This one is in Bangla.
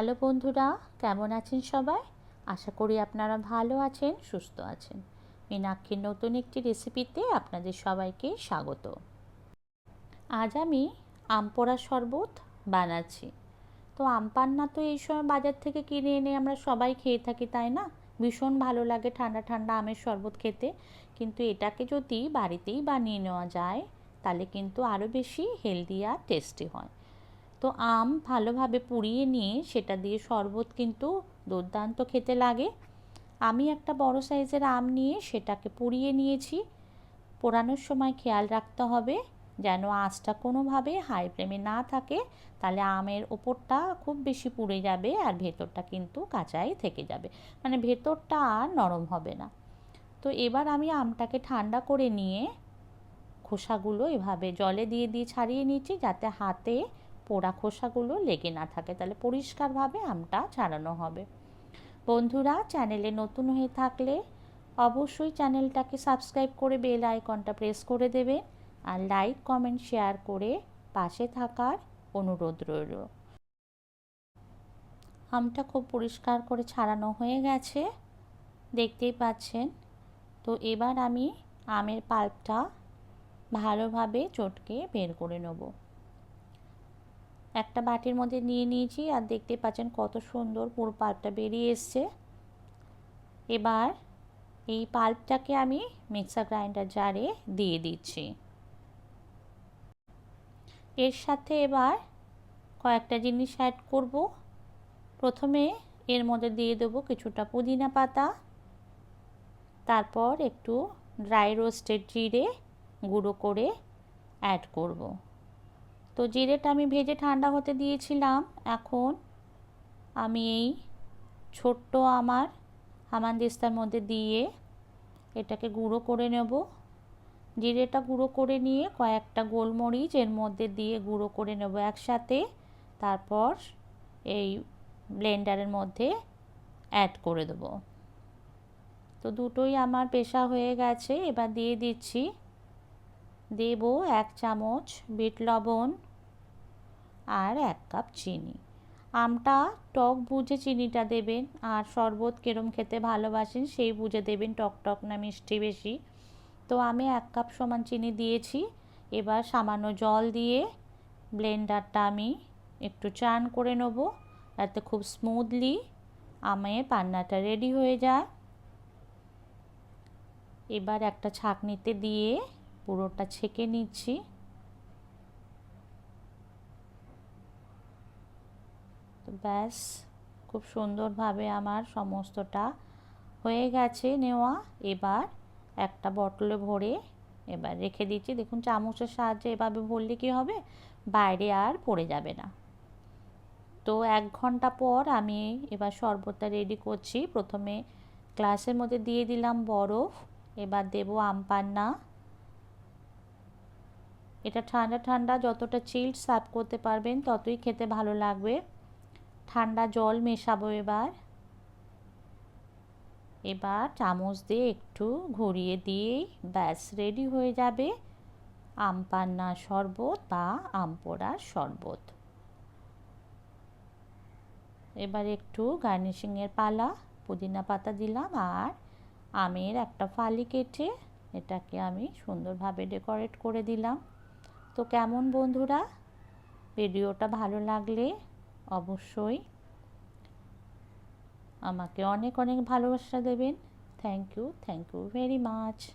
হ্যালো বন্ধুরা, কেমন আছেন সবাই? আশা করি আপনারা ভালো আছেন, সুস্থ আছেন। মীনাক্ষীর নতুন একটি রেসিপিতে আপনাদের সবাইকে স্বাগত। আজ আমি আম পোড়া শরবত বানাচ্ছি। তো আম পান্না তো এই সময় বাজার থেকে কিনে এনে আমরা সবাই খেয়ে থাকি, তাই না? ভীষণ ভালো লাগে ঠান্ডা ঠান্ডা আমের শরবত খেতে। কিন্তু এটাকে যদি বাড়িতেই বানিয়ে নেওয়া যায় তাহলে কিন্তু আরও বেশি হেলদি আর টেস্টি হয়। তো আম ভালোভাবে পুড়িয়ে নিয়ে সেটা দিয়ে শরবত কিন্তু দুর্দান্ত খেতে লাগে। আমি একটা বড় সাইজের আম নিয়ে সেটাকে পুড়িয়ে নিয়েছি। পোড়ানোর সময় খেয়াল রাখতে হবে যেন আঁচটা কোনোভাবে হাই ফ্লেমে না থাকে, তাহলে আমের ওপরটা খুব বেশি পুড়ে যাবে আর ভেতরটা কিন্তু কাঁচাই থেকে যাবে, মানে ভেতরটা আর নরম হবে না। তো এবার আমি আমটাকে ঠান্ডা করে নিয়ে খোসাগুলো এভাবে জলে দিয়ে দিয়ে ছাড়িয়ে নিচ্ছি, যাতে হাতে পোড়া খোসাগুলো লেগে না থাকে, তাহলে পরিষ্কারভাবে আমটা ছাড়ানো হবে। বন্ধুরা, চ্যানেলে নতুন হয়ে থাকলে অবশ্যই চ্যানেলটাকে সাবস্ক্রাইব করে বেল আইকনটা প্রেস করে দেবে আর লাইক কমেন্ট শেয়ার করে পাশে থাকার অনুরোধ রইল। আমটা খুব পরিষ্কার করে ছাড়ানো হয়ে গেছে, দেখতেই পাচ্ছেন। তো এবার আমি আমের পাল্পটা ভালোভাবে চটকে বের করে নেব। একটা বাটির মধ্যে নিয়ে নিয়েছি আর দেখতে পাচ্ছেন কত সুন্দর পুরো পাল্পটা বেরিয়ে এসছে। এবার এই পাল্পটাকে আমি মিক্সার গ্রাইন্ডার জারে দিয়ে দিচ্ছি। এর সাথে এবার কয়েকটা জিনিস অ্যাড করব। প্রথমে এর মধ্যে দিয়ে দেবো কিছুটা পুদিনা পাতা, তারপর একটু ড্রাই রোস্টেড জিরে গুঁড়ো করে অ্যাড করব। তো জিরেটা আমি ভেজে ঠান্ডা হতে দিয়েছিলাম। এখন আমি এই ছোট্ট আমার হামানদিস্তার মধ্যে দিয়ে এটাকে গুঁড়ো করে নেব। জিরেটা গুঁড়ো করে নিয়ে কয়েকটা গোলমরিচ এর মধ্যে দিয়ে গুঁড়ো করে নেব একসাথে, তারপর এই ব্লেন্ডারের মধ্যে অ্যাড করে দেব। তো দুটোই আমার পেশা হয়ে গেছে। এবার দিয়ে দিচ্ছি, দেব 1 চামচ বিট লবণ আর 1 কাপ চিনি। আমটা টক বুঝে চিনিটা দেবেন, আর শরবত কেরম খেতে ভালোবাসেন সেই বুঝে দেবেন, টক টক না মিষ্টি বেশি। তো আমি 1 কাপ সমান চিনি দিয়েছি। এবার সামান্য জল দিয়ে ব্লেন্ডারটা আমি একটু চান করে নেব, যাতে খুব স্মুথলি আমের পান্নাটা রেডি হয়ে যায়। এবার একটা ছাঁকনিতে দিয়ে পুরোটা ছেঁকে নিচ্ছি। তো ব্যাস, খুব সুন্দরভাবে আমার সমস্তটা হয়ে গেছে নেওয়া। এবার একটা বটলে ভরে এবার রেখে দিচ্ছি। দেখুন চামচের সাহায্যে এভাবে ভরলে কী হবে, বাইরে আর পড়ে যাবে না। তো 1 ঘন্টা পর আমি এবার শরবতটা রেডি করছি। প্রথমে গ্লাসের মধ্যে দিয়ে দিলাম বরফ, এবার দেব আম পান্না। এটা ঠান্ডা ঠান্ডা, যতটা চিল্ড সার্ভ করতে পারবেন ততই খেতে ভালো লাগবে। ঠান্ডা জল মেশাবো এবার চামচ দিয়ে একটু ঘুরিয়ে দিয়েই ব্যাস রেডি হয়ে যাবে আম পান্না শরবত বা আম পোড়ার শরবত। এবার একটু গার্নিশিংয়ের পালা, পুদিনা পাতা দিলাম আর আমের একটা ফালি কেটে এটাকে আমি সুন্দরভাবে ডেকোরেট করে দিলাম। তো কেমন বন্ধুরা, ভিডিওটা ভালো লাগলে অবশ্যই আমাকে অনেক অনেক ভালোবাসা দেবেন। Thank you very much.